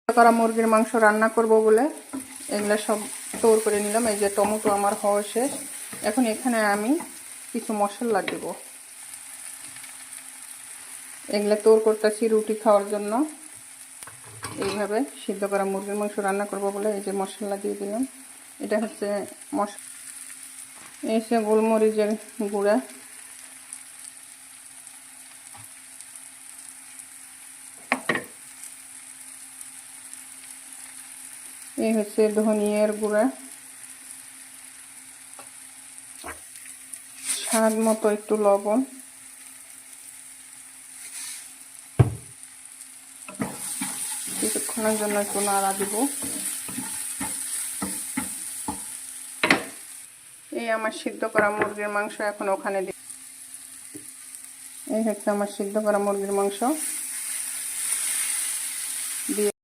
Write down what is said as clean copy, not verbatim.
করা মুরগির মাংস রান্না করব বলে এগুলা সব তৈরি করে নিলাম। এই যে টমেটো আমার হওয়া শেষ। এখন এখানে আমি কিছু মশলা দেব। এগুলা তৈরি করতেছি রুটি খাওয়ার জন্য। এইভাবে সিদ্ধ করা মুরগির মাংস রান্না করব বলে এই যে মশলা দিয়ে দিলাম। এটা হচ্ছে এই যে গোলমরিচের গুঁড়া, এই হচ্ছে ধনিয়ার গুঁড়া, স্বাদ মতো একটু লবণ, কিছুক্ষণের জন্য একটু নাড়া দিব। এই আমার সিদ্ধ করা মুরগির মাংস এখন ওখানে দিব। এই হচ্ছে আমার সিদ্ধ করা মুরগির মাংস দিয়ে